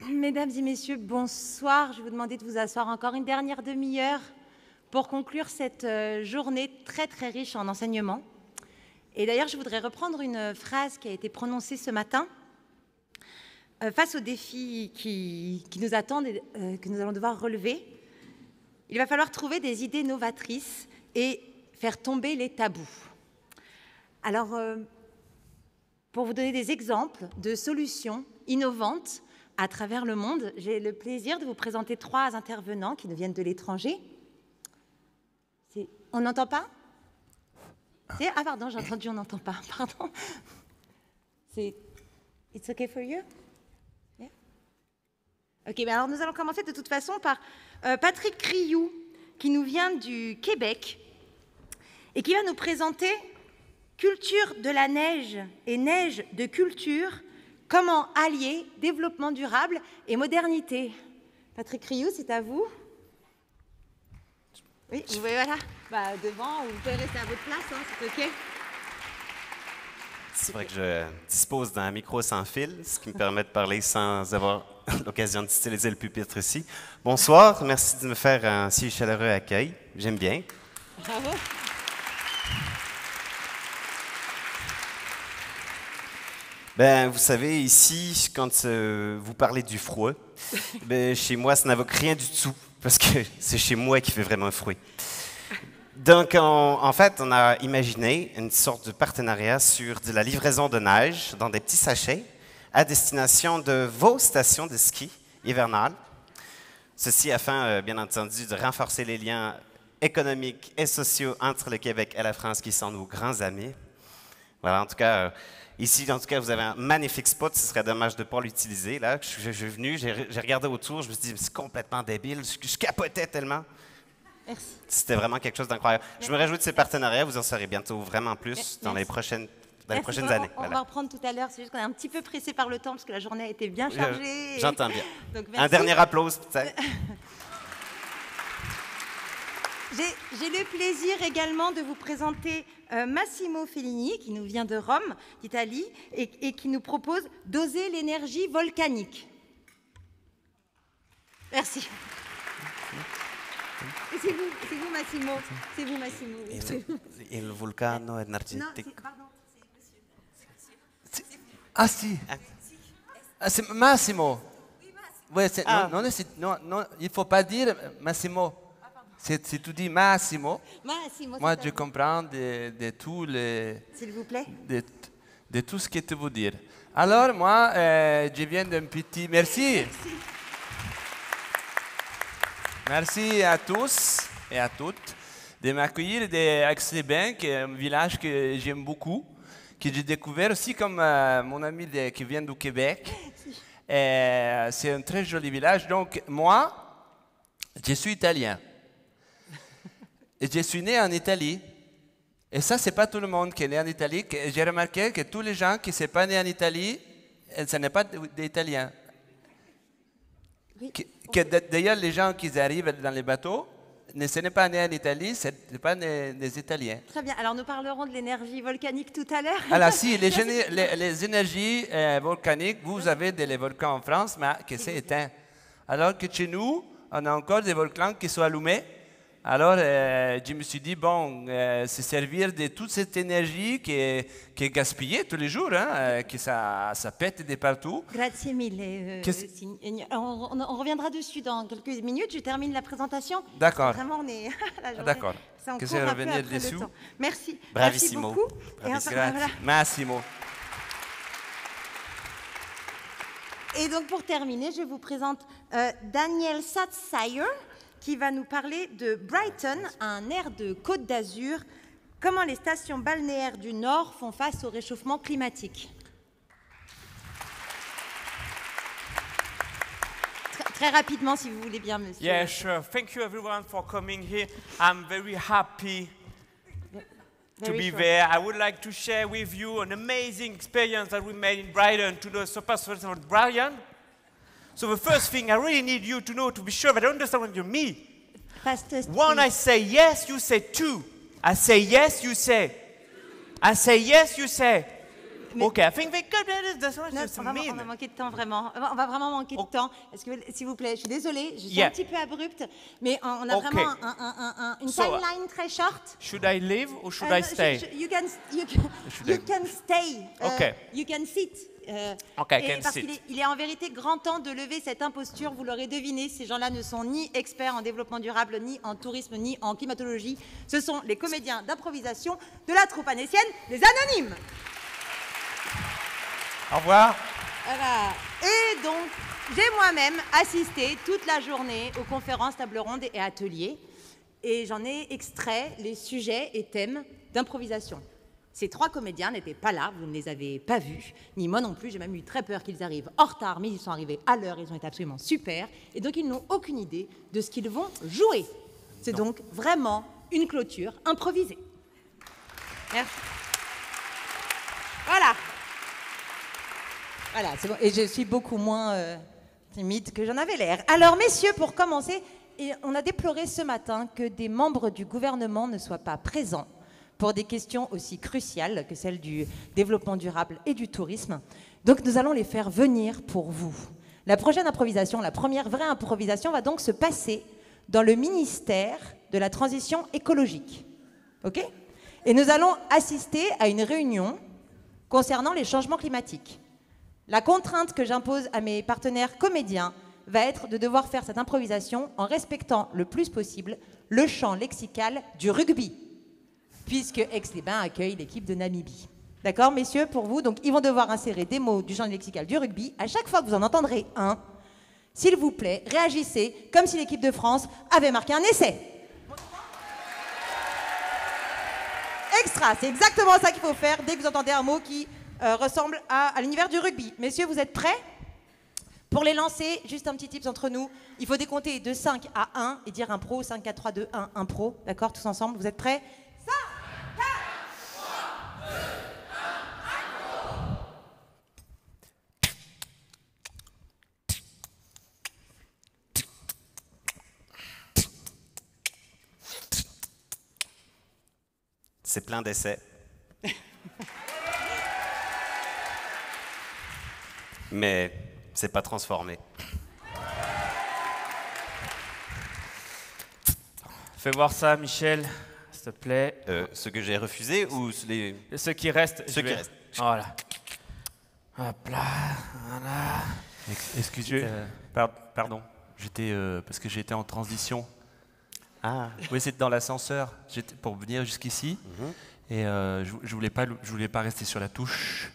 Mesdames et messieurs, bonsoir. Je vais vous demander de vous asseoir encore une dernière demi-heure pour conclure cette journée très très riche en enseignements. Et d'ailleurs, je voudrais reprendre une phrase qui a été prononcée ce matin. Face aux défis qui nous attendent et que nous allons devoir relever, il va falloir trouver des idées novatrices et faire tomber les tabous. Alors, pour vous donner des exemples de solutions innovantes à travers le monde, j'ai le plaisir de vous présenter 3 intervenants qui nous viennent de l'étranger. On n'entend pas? Ah pardon, j'ai entendu on n'entend pas, pardon. It's okay for you? Yeah? Ok, ben alors nous allons commencer de toute façon par Patrick Rioux, qui nous vient du Québec et qui va nous présenter Culture de la neige et neige de culture, comment allier développement durable et modernité. Patrick Rioux, c'est à vous. Oui, vous voyez, voilà, devant, vous pouvez rester à votre place, hein, c'est OK. C'est vrai que je dispose d'un micro sans fil, ce qui me permet de parler sans avoir l'occasion d'utiliser le pupitre ici. Bonsoir, merci de me faire un si chaleureux accueil. J'aime bien. Bravo. Ben, vous savez, ici, quand vous parlez du froid, ben, chez moi, ça n'évoque rien du tout, parce que c'est chez moi qui fait vraiment froid. Donc, en fait, on a imaginé une sorte de partenariat sur de la livraison de neige dans des petits sachets à destination de vos stations de ski hivernales. Ceci afin, bien entendu, de renforcer les liens économiques et sociaux entre le Québec et la France, qui sont nos grands amis. Voilà, en tout cas, ici, en tout cas, vous avez un magnifique spot. Ce serait dommage de ne pas l'utiliser. Là, je suis venu, j'ai regardé autour, je me suis dit, c'est complètement débile. Je capotais tellement. Merci. C'était vraiment quelque chose d'incroyable. Je me réjouis de ces partenariats. Vous en saurez bientôt vraiment plus dans les prochaines années. On va reprendre tout à l'heure. C'est juste qu'on est un petit peu pressé par le temps parce que la journée a été bien chargée. J'entends bien. Donc, un dernier applause, peut-être. J'ai le plaisir également de vous présenter Massimo Fellini, qui nous vient de Rome, d'Italie, et qui nous propose d'oser l'énergie volcanique. Merci. C'est vous, Massimo. C'est vous, Massimo. Il vulcano énergétique. Non, pardon, c'est monsieur. Ah si. Ah, c'est Massimo. Oui, Massimo. Non, il ne faut pas dire Massimo. Si tu dis Massimo, moi je comprends de tous les... S'il vous plaît. De tout ce que tu veux dire. Alors moi, je viens d'un petit... Merci. Merci à tous et à toutes de m'accueillir à Aix-les-Bains, qui est un village que j'aime beaucoup, que j'ai découvert aussi comme mon ami qui vient du Québec. C'est un très joli village. Donc moi, je suis italien. Et je suis né en Italie. Et ça, ce n'est pas tout le monde qui est né en Italie. J'ai remarqué que tous les gens qui ne sont pas nés en Italie, ce n'est pas des Italiens. Oui. D'ailleurs, les gens qui arrivent dans les bateaux, ne sont pas nés en Italie, ce ne sont pas des Italiens. Très bien. Alors, nous parlerons de l'énergie volcanique tout à l'heure. Alors, si, les énergies volcaniques, vous avez des volcans en France, mais qui sont éteints. Alors que chez nous, on a encore des volcans qui sont allumés. Alors, je me suis dit, bon, se servir de toute cette énergie qui est gaspillée tous les jours, hein, que ça pète de partout. Grazie mille. On reviendra dessus dans quelques minutes. Je termine la présentation. D'accord. Vraiment, on est à la journée. D'accord. Que c'est revenir dessus. Merci. Bravissimo. Merci beaucoup. Voilà. Massimo. Et donc, pour terminer, je vous présente Daniel Satsire, qui va nous parler de Brighton, un aire de Côte d'Azur, comment les stations balnéaires du Nord font face au réchauffement climatique. Très rapidement, si vous voulez bien, monsieur. Yeah, sure. Thank you, everyone, for coming here. I'm very happy to be there. I would like to share with you an amazing experience that we made in Brighton to the Super Festival of Brighton. So the first thing I really need you to know, to be sure that I understand what you mean. One, I say yes, you say two. I say yes, you say. I say yes, you say. Okay, I think we could. That's what Non, just on va mean. manquer de temps, vraiment. On va vraiment manquer de temps. Est-ce que, s'il vous plaît, je suis désolée, je suis Yeah. un petit peu abrupte, mais on a Okay. vraiment une So, timeline très short. Should I leave or should No, I stay? You can stay. Okay. You can sit. Okay, I et can parce sit. qu'il est en vérité grand temps de lever cette imposture. Vous l'aurez deviné, ces gens-là ne sont ni experts en développement durable, ni en tourisme, ni en climatologie. Ce sont les comédiens d'improvisation de la troupe anécienne, les Anonymes. Au revoir. Voilà. Et donc, j'ai moi-même assisté toute la journée aux conférences, tables rondes et ateliers. Et j'en ai extrait les sujets et thèmes d'improvisation. Ces 3 comédiens n'étaient pas là, vous ne les avez pas vus, ni moi non plus. J'ai même eu très peur qu'ils arrivent en retard, mais ils sont arrivés à l'heure, ils ont été absolument super. Et donc, ils n'ont aucune idée de ce qu'ils vont jouer. C'est donc vraiment une clôture improvisée. Merci. Voilà. Voilà, c'est bon. Et je suis beaucoup moins timide que j'en avais l'air. Alors, messieurs, pour commencer, on a déploré ce matin que des membres du gouvernement ne soient pas présents pour des questions aussi cruciales que celles du développement durable et du tourisme. Donc, nous allons les faire venir pour vous. La prochaine improvisation, la première vraie improvisation, va donc se passer dans le ministère de la Transition écologique. OK ? Et nous allons assister à une réunion concernant les changements climatiques. La contrainte que j'impose à mes partenaires comédiens va être de devoir faire cette improvisation en respectant le plus possible le champ lexical du rugby, puisque Aix-les-Bains accueille l'équipe de Namibie. D'accord, messieurs, pour vous, donc ils vont devoir insérer des mots du champ lexical du rugby. À chaque fois que vous en entendrez un, s'il vous plaît, réagissez comme si l'équipe de France avait marqué un essai. Extra, c'est exactement ça qu'il faut faire dès que vous entendez un mot qui ressemble à l'univers du rugby. Messieurs, vous êtes prêts ? Pour les lancer, juste un petit tips entre nous, il faut décompter de 5 à 1 et dire impro, 5, 4, 3, 2, 1, impro. D'accord, tous ensemble, vous êtes prêts ? 5, 4, 3, 2, 1, impro. C'est plein d'essais. Mais c'est pas transformé. Fais voir ça, Michel, s'il te plaît. Ce que j'ai refusé ou les... Ceux qui restent. Ceux qui restent. Voilà. Hop là. Voilà. Excusez, pardon. J'étais parce que j'étais en transition. Ah. Oui, c'était dans l'ascenseur. J'étais pour venir jusqu'ici et je voulais pas rester sur la touche.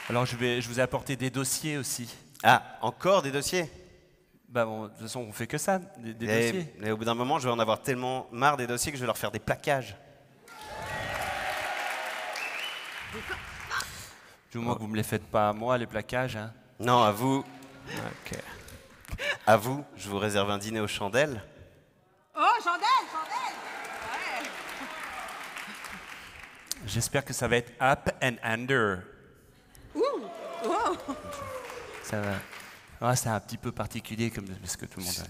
Alors je vous ai apporté des dossiers aussi. Ah, encore des dossiers? Bah bon, de toute façon, on fait que ça, des dossiers. Et au bout d'un moment, je vais en avoir tellement marre des dossiers que je vais leur faire des plaquages. Du moins que vous me les faites pas à moi, les plaquages. Hein. Non, à vous. Ok. À vous, je vous réserve un dîner aux chandelles. Oh, chandelle, chandelle. Ouais. J'espère que ça va être up and under. Ouh, wow. Ça va. Ah, c'est un petit peu particulier comme parce que tout le monde a...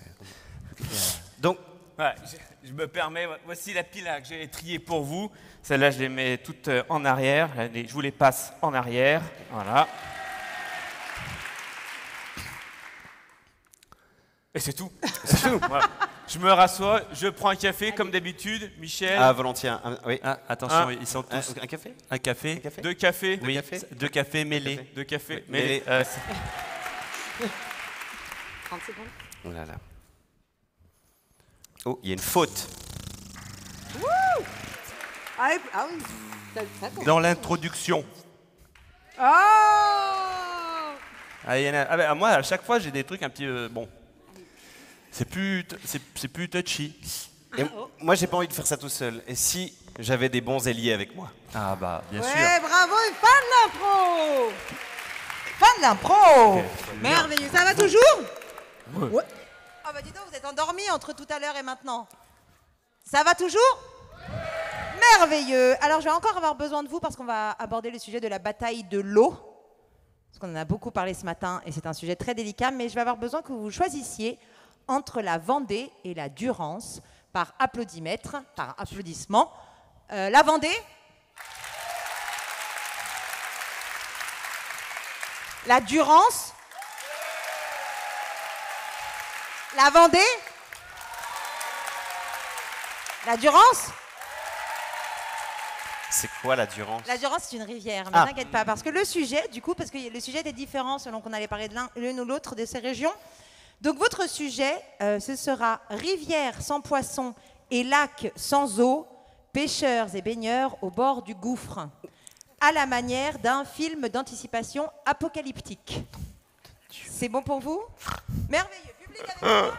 Donc, Ouais, je me permets, voici la pile que j'ai triée pour vous. Celle-là, je les mets toutes en arrière. Je vous les passe en arrière. Voilà. Et c'est tout. C'est tout. Voilà. Je me rassois, je prends un café comme d'habitude. Michel. ah, volontiers. Oui. Ah, attention, ils sont tous... Un café? Un café. café? 2 cafés. Oui, cafés? 2 cafés mêlés. 2 cafés. Mais- Mais 30 secondes. Oh là là. Oh, il y a une faute. Ah oui. Ça compte. Dans l'introduction. Oh. Ah, bah, moi, à chaque fois, j'ai des trucs un petit... bon. C'est plus touchy. Et moi, j'ai pas envie de faire ça tout seul. Et si j'avais des bons ailiers avec moi? Ah bah, bien sûr. Ouais, bravo, fan de l'impro. Fan de l'impro. Merveilleux. Ça va toujours? Ouais. Ah bah dis donc, vous êtes endormis entre tout à l'heure et maintenant. Ça va toujours? Merveilleux. Alors, je vais encore avoir besoin de vous parce qu'on va aborder le sujet de la bataille de l'eau. Parce qu'on en a beaucoup parlé ce matin et c'est un sujet très délicat, mais je vais avoir besoin que vous choisissiez entre la Vendée et la Durance par applaudimètre, par applaudissement. La Vendée? La Durance. La Vendée. La Durance. C'est quoi la Durance? La Durance, c'est une rivière, mais Ah. t'inquiète pas, parce que le sujet, du coup, parce que le sujet était différent selon qu'on allait parler de l'une ou l'autre de ces régions. Donc votre sujet, ce sera rivière sans poissons et lac sans eau, pêcheurs et baigneurs au bord du gouffre, à la manière d'un film d'anticipation apocalyptique. C'est bon pour vous? Merveilleux. Public avec moi.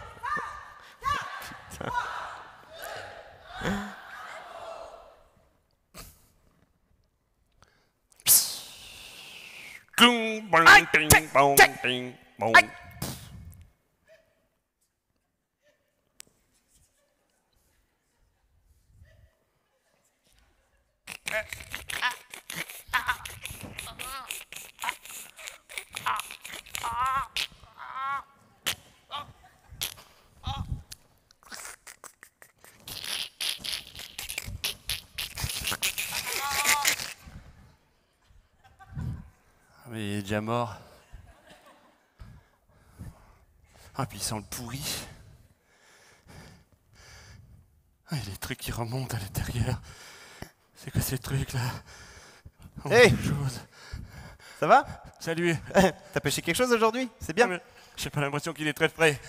Clong, bang, ding, bong, ding, bong. Mais il est déjà mort. Ah, puis il sent le pourri. Ah, il y a des trucs qui remontent à l'intérieur. C'est quoi ces trucs là? Oh, Hey! quelque chose. Ça va? Salut. T'as pêché quelque chose aujourd'hui? C'est bien. J'ai pas l'impression qu'il est très frais.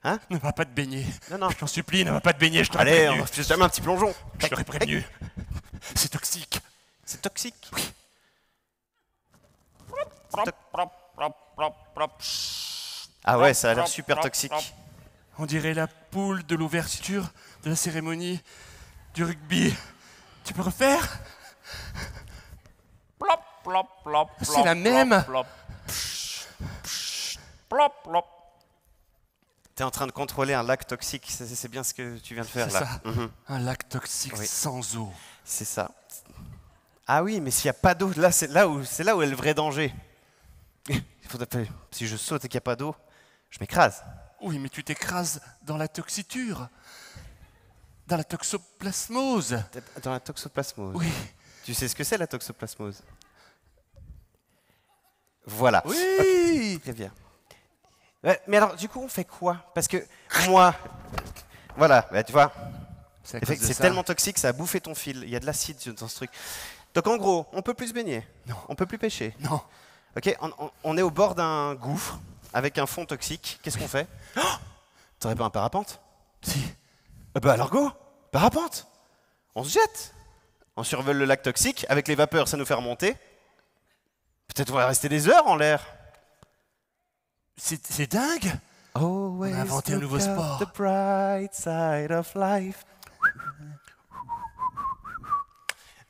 Hein? Ne va pas te baigner. Non. Je t'en supplie, ne va pas te baigner, je t'aurais Allez, prévenu. on fait jamais un petit plongeon. Je t'aurais prévenu. C'est toxique. C'est toxique. Ah ouais, ça a l'air super toxique. On dirait la poule de l'ouverture de la cérémonie du rugby. Tu peux refaire? Plop, plop, plop, C'est plop, la même. Plop, plop, plop. T'es en train de contrôler un lac toxique, c'est bien ce que tu viens de faire C'est là. ça. Mhm. Un lac toxique Oui. sans eau. C'est ça. Ah oui, mais s'il n'y a pas d'eau, là, c'est là où est le vrai danger. Si je saute et qu'il n'y a pas d'eau, je m'écrase. Oui, mais tu t'écrases dans la toxiture. Dans la toxoplasmose. Dans la toxoplasmose. Oui. Tu sais ce que c'est la toxoplasmose? Voilà. Oui. Très bien. Ouais, mais alors, du coup, on fait quoi? Parce que moi, voilà, bah, tu vois, C'est à cause de c'est ça. tellement toxique, ça a bouffé ton fil. Il y a de l'acide dans ce truc. Donc en gros, on peut plus se baigner. Non. On peut plus pêcher. Non. Ok, on est au bord d'un gouffre avec un fond toxique. Qu'est-ce qu'on fait? Oh, t'aurais pas un parapente? Si. Bah alors go, parapente. On se jette. On survole le lac toxique. Avec les vapeurs, ça nous fait remonter. Peut-être on va rester des heures en l'air. C'est dingue. On a inventé un nouveau sport. The bright side of life.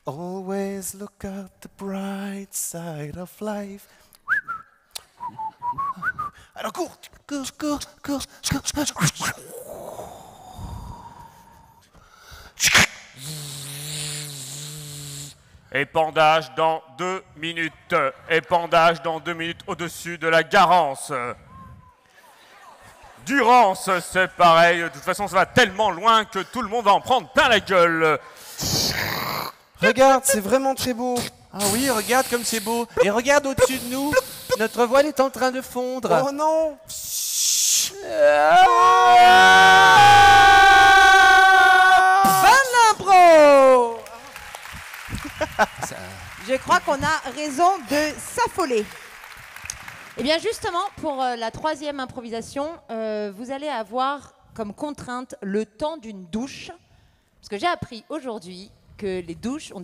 Always look at the bright side of life. Alors cours, cours. Épandage dans 2 minutes. Épandage dans 2 minutes au-dessus de la Garance. Durance, c'est pareil. De toute façon, ça va tellement loin que tout le monde va en prendre plein la gueule. Regarde, c'est vraiment très beau. Ah oui, regarde comme c'est beau. Et regarde au-dessus de nous. Notre voile est en train de fondre. Oh non. Bonne impro. Je crois qu'on a raison de s'affoler. Eh bien justement, pour la troisième improvisation, vous allez avoir comme contrainte le temps d'une douche. Parce que j'ai appris aujourd'hui que les douches, on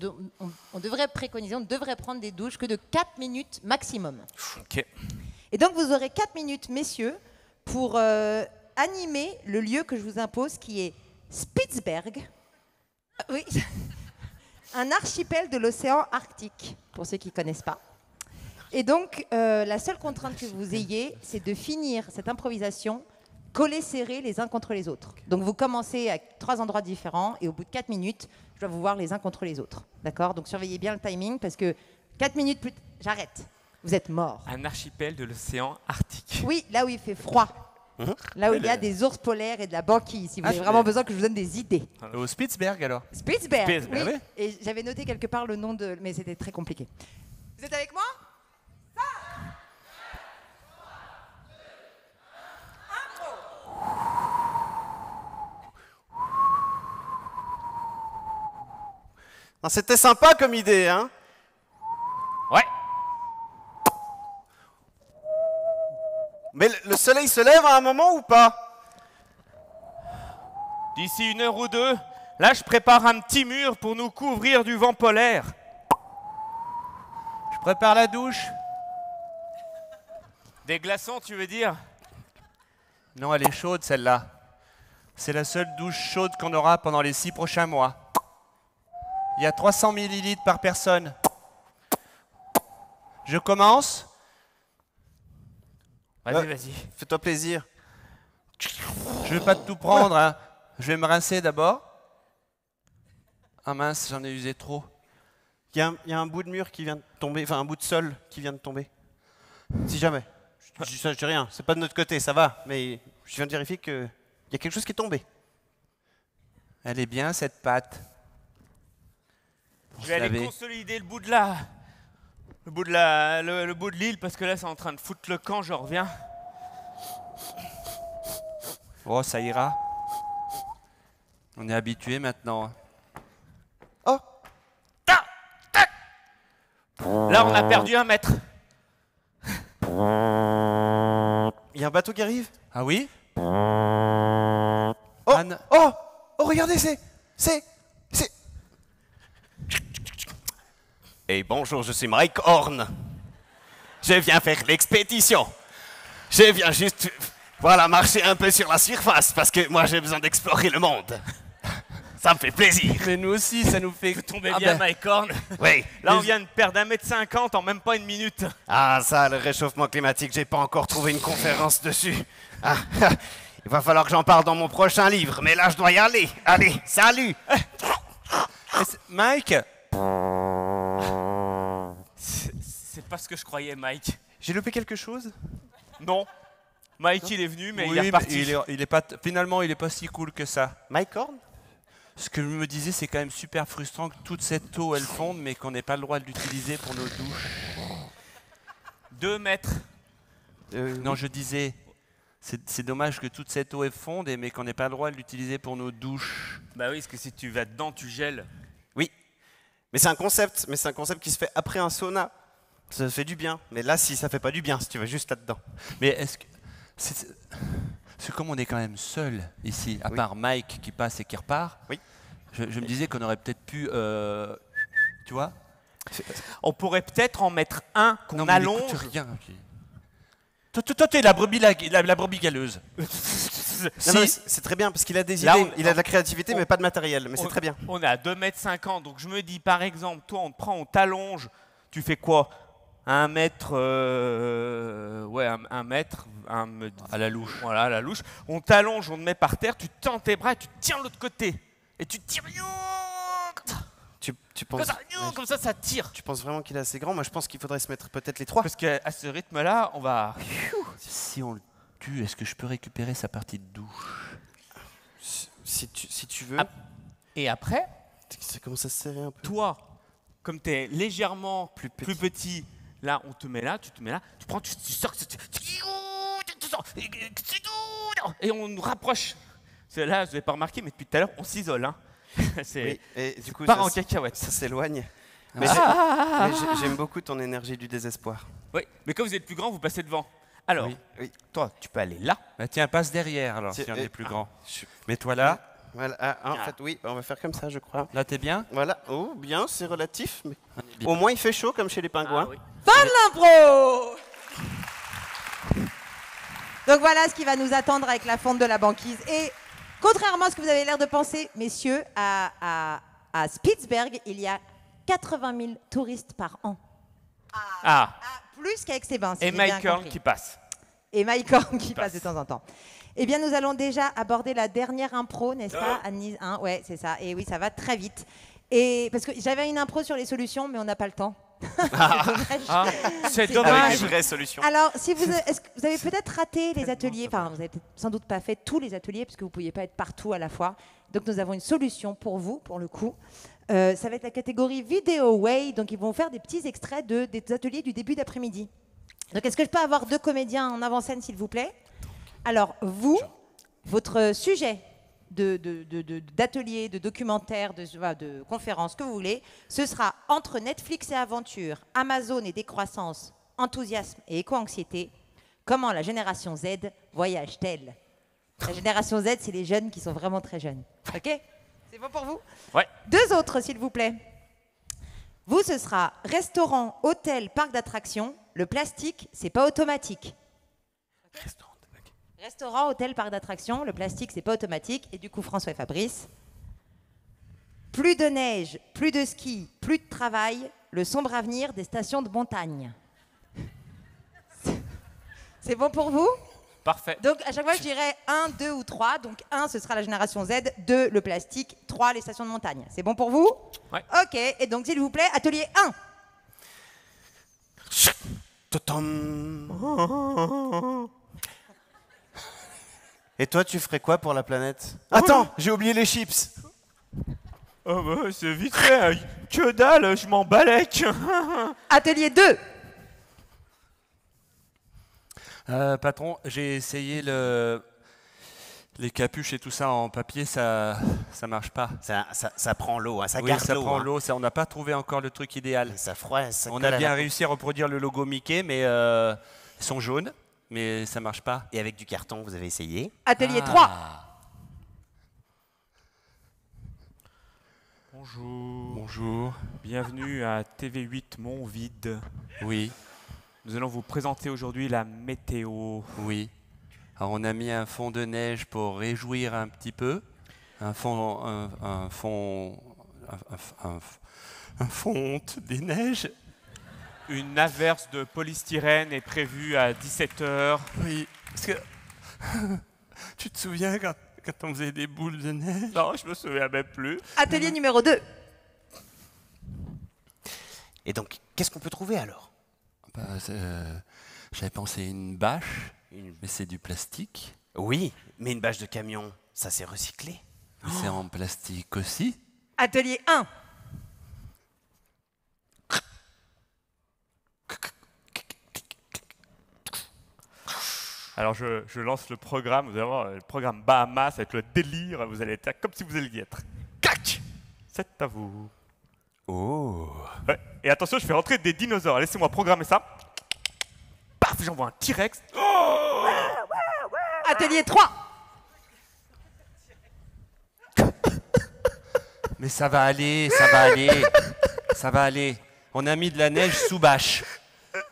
devrait préconiser, on ne devrait prendre des douches que de 4 minutes maximum. Ok. Et donc vous aurez 4 minutes, messieurs, pour animer le lieu que je vous impose, qui est Spitzberg. Oui. Un archipel de l'océan Arctique, pour ceux qui ne connaissent pas. Et donc, la seule contrainte que vous ayez, c'est de finir cette improvisation collés serrés les uns contre les autres. Donc, vous commencez à 3 endroits différents et au bout de 4 minutes, je dois vous voir les uns contre les autres. D'accord? Donc, surveillez bien le timing parce que 4 minutes plus... J'arrête. Vous êtes morts. Un archipel de l'océan Arctique. Oui, là où il fait froid. Là où il y a des ours polaires et de la banquise, si vous avez vraiment besoin que je vous donne des idées. Au Spitzberg alors. Spitzberg, Spitzberg, oui. oui. Et j'avais noté quelque part le nom de... Mais c'était très compliqué. Vous êtes avec moi? Non, c'était sympa comme idée, hein? Ouais. Mais le soleil se lève à un moment ou pas? D'ici 1 heure ou 2, là, je prépare un petit mur pour nous couvrir du vent polaire. Je prépare la douche. Des glaçons, tu veux dire? Non, elle est chaude celle-là. C'est la seule douche chaude qu'on aura pendant les 6 prochains mois. Il y a 300 millilitres par personne. Je commence. Vas-y, vas-y. Fais-toi plaisir. Je vais pas tout prendre, hein. Je vais me rincer d'abord. Ah mince, j'en ai usé trop. Il y a un bout de mur qui vient de tomber, enfin un bout de sol qui vient de tomber. Si jamais. Je dis rien, c'est pas de notre côté, ça va. Mais je viens de vérifier qu'il y a quelque chose qui est tombé. Elle est bien cette pâte. Je vais aller consolider le bout de la... le bout de l'île, parce que là, c'est en train de foutre le camp, je reviens. Oh, ça ira. On est habitué maintenant. Oh! Là, on a perdu 1 mètre. Il y a un bateau qui arrive? Ah oui? Oh! Anne. Oh! Oh, regardez, c'est... Hey, bonjour, je suis Mike Horn. Je viens faire l'expédition. Je viens juste, voilà, marcher un peu sur la surface parce que moi, j'ai besoin d'explorer le monde. Ça me fait plaisir. Mais nous aussi, ça nous fait Tombez Ah bien, ben, Mike Horn. Oui. Là, on vient de perdre 1m50 en même pas 1 minute. Ah, ça, le réchauffement climatique, j'ai pas encore trouvé une conférence dessus. Ah, il va falloir que j'en parle dans mon prochain livre, mais là, je dois y aller. Allez, salut! Mike, C'est pas ce que je croyais, Mike. J'ai loupé quelque chose? Non. Mike, il est venu, mais oui, il est reparti. il est pas, finalement, il est pas si cool que ça. Mike Horn? Ce que je me disais, c'est quand même super frustrant que toute cette eau, elle fonde, mais qu'on n'ait pas le droit de l'utiliser pour nos douches. 2 mètres. Non, je disais, c'est dommage que toute cette eau, elle fonde, mais qu'on n'ait pas le droit de l'utiliser pour nos douches. Bah oui, parce que si tu vas dedans, tu gèles. Oui. Mais c'est un concept qui se fait après un sauna. Ça fait du bien. Mais là, si ça fait pas du bien, si tu vas juste là-dedans. Mais est-ce que... C'est comme on est quand même seul ici, à part Mike qui passe et qui repart. Oui. Je me disais qu'on aurait peut-être pu... tu vois? On pourrait peut-être en mettre un qu'on Non, mais il écoute allonge. rien. Toi, t'es la brebis, la brebis galeuse. Non, non, c'est très bien parce qu'il a des Là, idées, il a de la créativité, mais pas de matériel. Mais c'est très bien. On est à 2,50 m, donc je me dis, par exemple, toi, on te prend, on t'allonge, tu fais quoi? 1 mètre, ouais, 1 mètre, À la louche. Voilà, à la louche. On t'allonge, on te met par terre, tu tends tes bras, et tu tiens de l'autre côté. Et tu tires, Tu penses, comme ça, ça tire. tu penses vraiment qu'il est assez grand? Moi, je pense qu'il faudrait se mettre peut-être les 3. Parce qu'à ce rythme-là, on va... Si on le tue, est-ce que je peux récupérer sa partie de douche? Si tu veux. Ah. Et après, Ça commence à se serrer un peu. toi, comme tu es légèrement plus petit, là, on te met là, tu te mets là, tu prends, tu sors, et on nous rapproche. C'est là, je n'avais pas remarqué, mais depuis tout à l'heure, on s'isole. Hein. Oui, et du coup, part en cacahuète. ça s'éloigne. Mais j'aime beaucoup ton énergie du désespoir. Oui, mais quand vous êtes plus grand, vous passez devant. Alors, Oui. toi, tu peux aller là. Bah tiens, passe derrière alors, Tiens, si on est plus grand. je- Mets-toi là. Voilà, en fait, oui, on va faire comme ça, je crois. Là, t'es bien? Voilà. Oh, bien, c'est relatif. Mais... Au moins, il fait chaud comme chez les pingouins. Ah oui. Fin de l'impro. Donc voilà ce qui va nous attendre avec la fonte de la banquise. Et contrairement à ce que vous avez l'air de penser, messieurs, à Spitzberg, il y a 80 000 touristes par an. Ah, Plus qu'Aix-les-Bains, si et j'ai bien Mike Horn compris. qui passe. Et Mike Horn qui passe. passe de temps en temps. Eh bien, nous allons déjà aborder la dernière impro, n'est-ce pas, Annie, hein, ouais, c'est ça. Et oui, ça va très vite. Et parce que j'avais une impro sur les solutions, mais on n'a pas le temps. C'est dommage. Ah, c'est C'est dommage. Avec des vraies solutions. Alors, si vous, est-ce que vous avez peut-être raté les ateliers, enfin, vous avez peut-être sans doute pas fait tous les ateliers, parce que vous ne pouviez pas être partout à la fois. Donc, nous avons une solution pour vous, pour le coup. Ça va être la catégorie Video Way. Donc, ils vont faire des petits extraits des ateliers du début d'après-midi. Donc, est-ce que je peux avoir 2 comédiens en avant-scène, s'il vous plaît? Alors, vous, votre sujet d'ateliers, de documentaires, de conférences, que vous voulez. Ce sera entre Netflix et aventure, Amazon et décroissance, enthousiasme et éco-anxiété. Comment la génération Z voyage-t-elle? La génération Z, c'est les jeunes qui sont vraiment très jeunes. OK? C'est bon pour vous? Ouais. 2 autres, s'il vous plaît. Vous, ce sera restaurant, hôtel, parc d'attractions. Le plastique, c'est pas automatique. Restaurant, hôtel, parc d'attractions. Le plastique, c'est pas automatique. Et du coup, François et Fabrice. Plus de neige, plus de ski, plus de travail. Le sombre avenir des stations de montagne. C'est bon pour vous? Parfait. Donc, à chaque fois, je dirais 1, 2 ou 3. Donc, 1, ce sera la génération Z. 2, le plastique. 3, les stations de montagne. C'est bon pour vous? Ouais. OK. Et donc, s'il vous plaît, atelier 1. Et toi, tu ferais quoi pour la planète? Attends, j'ai oublié les chips. Oh bah, c'est vite fait, hein. Que dalle, je m'en balèque. Atelier 2. Patron, j'ai essayé les capuches et tout ça en papier, ça marche pas. Ça prend l'eau, hein, ça Oui, garde ça l'eau. prend hein. l'eau, on n'a pas trouvé encore le truc idéal. Ça froisse, ça On colle a à bien la- réussi à reproduire le logo Mickey, mais ils sont jaunes, mais ça marche pas. Et avec du carton, vous avez essayé? Atelier 3. Bonjour. Bonjour. Bienvenue à TV8 Mont Vide. Oui, Nous allons vous présenter aujourd'hui la météo. oui. Alors on a mis un fond de neige pour réjouir un petit peu. Un fonte des neiges. Une averse de polystyrène est prévue à 17h. Oui, parce que tu te souviens quand on faisait des boules de neige? Non, je me souviens même plus. Atelier numéro 2. Et donc, qu'est-ce qu'on peut trouver alors? Bah, j'avais pensé une bâche, mais c'est du plastique. Oui, mais une bâche de camion, ça s'est recyclé. C'est en plastique aussi. Atelier 1. Alors je lance le programme, vous allez voir, le programme Bahamas, ça va être le délire, vous allez être comme si vous alliez y être. Clac! C'est à vous. Oh. Ouais. Et attention, je fais rentrer des dinosaures, laissez-moi programmer ça. Paf, j'envoie un T-Rex. Atelier 3. Mais ça va aller, ça va aller, ça va aller. On a mis de la neige sous bâche,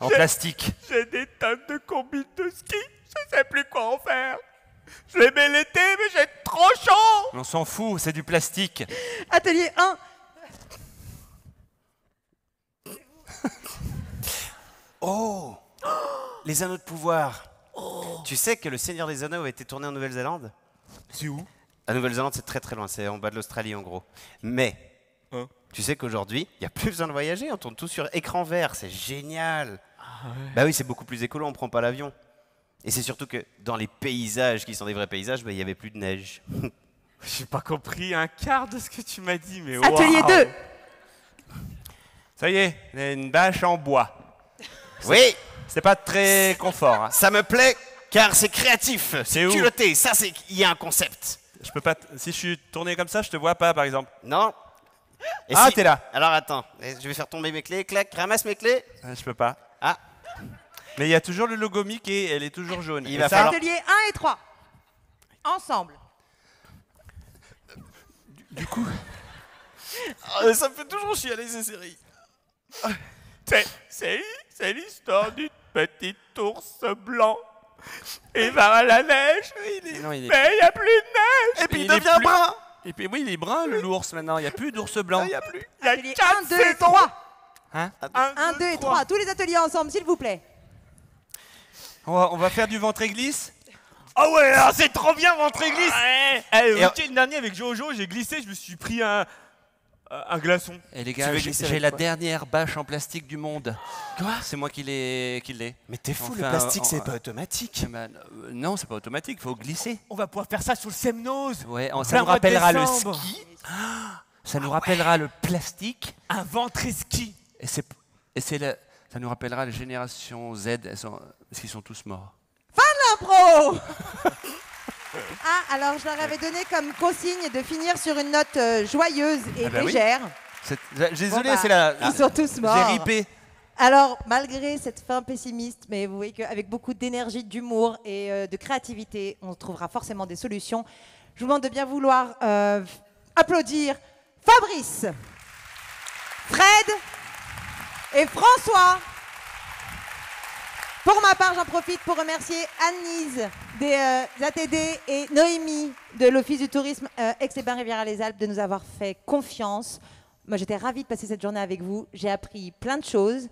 en plastique. J'ai des tonnes de combines de ski, je sais plus quoi en faire. Je les mets l'été, mais j'ai trop chaud. On s'en fout, c'est du plastique. Atelier 1. Oh. Les anneaux de pouvoir. Tu sais que Le Seigneur des Anneaux a été tourné en Nouvelle-Zélande? C'est où? La Nouvelle-Zélande, c'est très très loin, c'est en bas de l'Australie en gros. Mais, Hein? tu sais qu'aujourd'hui, il n'y a plus besoin de voyager, on tourne tout sur écran vert, c'est génial. Bah oui, c'est beaucoup plus écolo, on prend pas l'avion. Et c'est surtout que dans les paysages qui sont des vrais paysages, bah, il n'y avait plus de neige. J'ai pas compris un quart de ce que tu m'as dit, mais Atelier waouh. 2. Ça y est, on a une bâche en bois. Oui, C'est pas très confort. Hein. ça me plaît car c'est créatif, c'est où? culotté, ça c'est il y a un concept. Je peux pas. Si je suis tourné comme ça, je te vois pas, par exemple. Non? Et Ah, si- t'es là. Alors attends, je vais faire tomber mes clés, clac, ramasse mes clés. Je peux pas. Ah, Mais il y a toujours le logo Mickey, elle est toujours jaune. Il Et va ça, falloir- Atelier 1 et 3. Ensemble. ça me fait toujours chialer ces séries. C'est l'histoire d'une petite ours blanc. Il va à la neige, Non, il est- mais il n'y a plus de neige. Et puis il il est devient plus- brun. Et puis oui, il est brun, l'ours maintenant. Il n'y a plus d'ours blanc. Il y a plus. Il y a Atelier 4 1, 2 et 3. Hein 1, 2 et 3. Tous les ateliers ensemble, s'il vous plaît. On va faire du ventre glisse. Ah ouais, alors c'est trop bien, ventre glisse. Et- Le week-end dernier avec Jojo, j'ai glissé, je me suis pris un glaçon. Et les Tu gars, veux j'ai glisser j'ai avec la quoi? dernière bâche en plastique du monde. Quoi? C'est moi qui l'ai. Mais t'es fou, Enfin, le plastique en- c'est pas automatique. Non, c'est pas automatique, il faut glisser. On va pouvoir faire ça sur le Semnose. Ouais, ça Plein nous mois de rappellera le décembre. ski. Ça nous rappellera le plastique. Un ventre et ski. Et ça nous rappellera la génération Z, parce qu'ils sont tous morts. Impro. Ah, alors je leur avais donné comme consigne de finir sur une note joyeuse et légère. Désolé, Bon, c'est la... Ils sont tous morts. J'ai ripé. Alors, malgré cette fin pessimiste, mais vous voyez qu'avec beaucoup d'énergie, d'humour et de créativité, on trouvera forcément des solutions. Je vous demande de bien vouloir applaudir Fabrice, Fred et François. Pour ma part, j'en profite pour remercier Anne-Lise des ATD et Noémie de l'Office du tourisme Aix-les-Bains-Riviera-les-Alpes de nous avoir fait confiance. Moi, j'étais ravie de passer cette journée avec vous. J'ai appris plein de choses.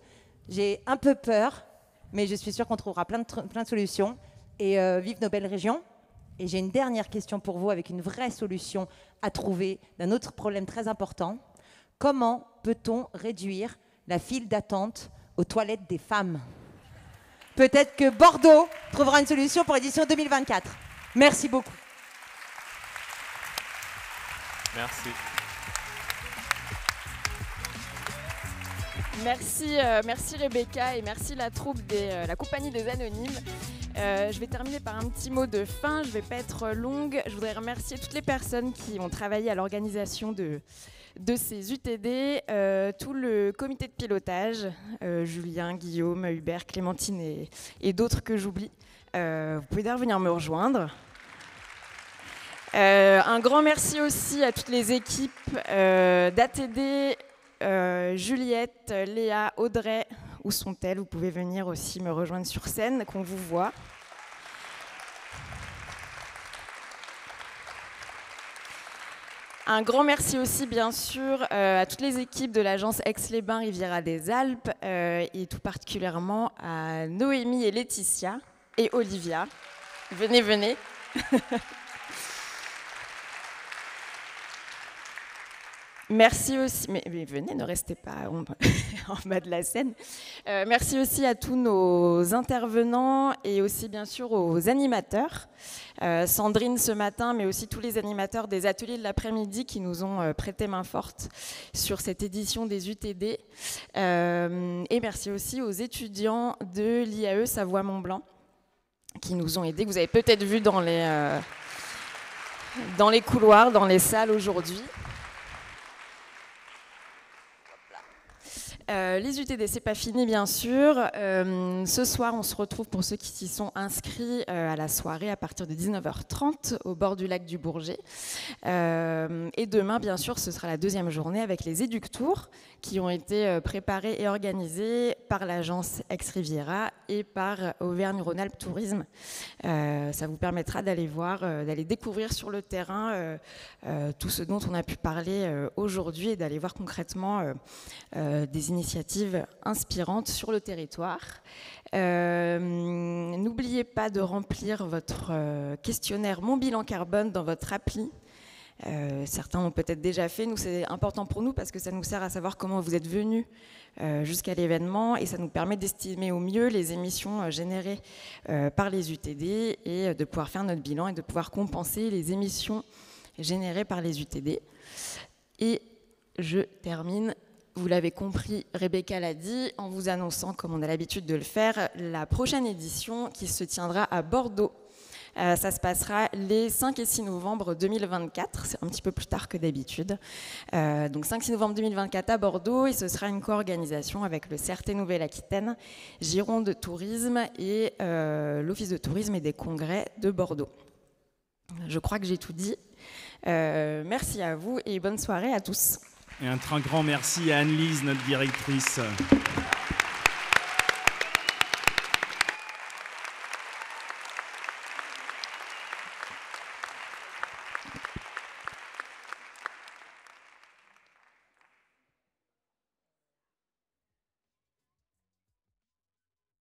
J'ai un peu peur, mais je suis sûre qu'on trouvera plein de solutions. Et vive nos belles régions. Et j'ai une dernière question pour vous avec une vraie solution à trouver d'un autre problème très important. Comment peut-on réduire la file d'attente aux toilettes des femmes ? Peut-être que Bordeaux trouvera une solution pour l'édition 2024. Merci beaucoup. Merci. Merci Rebecca et merci la troupe la compagnie des Anonymes. Je vais terminer par un petit mot de fin, je ne vais pas être longue. Je voudrais remercier toutes les personnes qui ont travaillé à l'organisation de ces UTD, tout le comité de pilotage, Julien, Guillaume, Hubert, Clémentine et d'autres que j'oublie. Vous pouvez d'ailleurs venir me rejoindre. Un grand merci aussi à toutes les équipes d'ATD, Juliette, Léa, Audrey, où sont-elles? Vous pouvez venir aussi me rejoindre sur scène, qu'on vous voit. Un grand merci aussi, bien sûr, à toutes les équipes de l'agence Aix-les-Bains-Riviera-des-Alpes et tout particulièrement à Noémie et Laetitia et Olivia. Venez, venez. Merci aussi, mais venez, ne restez pas en bas de la scène. Merci aussi à tous nos intervenants et aussi bien sûr aux animateurs. Sandrine ce matin, mais aussi tous les animateurs des ateliers de l'après-midi qui nous ont prêté main forte sur cette édition des UTD. Et merci aussi aux étudiants de l'IAE Savoie-Mont-Blanc qui nous ont aidés, que vous avez peut-être vu dans les couloirs, dans les salles aujourd'hui. Les UTD, c'est pas fini bien sûr. Ce soir, on se retrouve pour ceux qui s'y sont inscrits à la soirée à partir de 19h30 au bord du lac du Bourget. Et demain, bien sûr, ce sera la deuxième journée avec les Éductours qui ont été préparés et organisés par l'agence Aix-Riviera et par Auvergne-Rhône-Alpes Tourisme. Ça vous permettra d'aller voir, d'aller découvrir sur le terrain tout ce dont on a pu parler aujourd'hui et d'aller voir concrètement des initiatives inspirantes sur le territoire. N'oubliez pas de remplir votre questionnaire Mon bilan carbone dans votre appli. Certains l'ont peut-être déjà fait. Nous, c'est important pour nous parce que ça nous sert à savoir comment vous êtes venus jusqu'à l'événement et ça nous permet d'estimer au mieux les émissions générées par les UTD et de pouvoir faire notre bilan et de pouvoir compenser les émissions générées par les UTD. Et je termine. Vous l'avez compris, Rebecca l'a dit, en vous annonçant, comme on a l'habitude de le faire, la prochaine édition qui se tiendra à Bordeaux. Ça se passera les 5 et 6 novembre 2024, c'est un petit peu plus tard que d'habitude. Donc 5-6 novembre 2024 à Bordeaux, et ce sera une co-organisation avec le CRT Nouvelle-Aquitaine, Gironde Tourisme et l'Office de tourisme et des congrès de Bordeaux. Je crois que j'ai tout dit. Merci à vous et bonne soirée à tous. Et un très grand merci à Anne-Lise, notre directrice.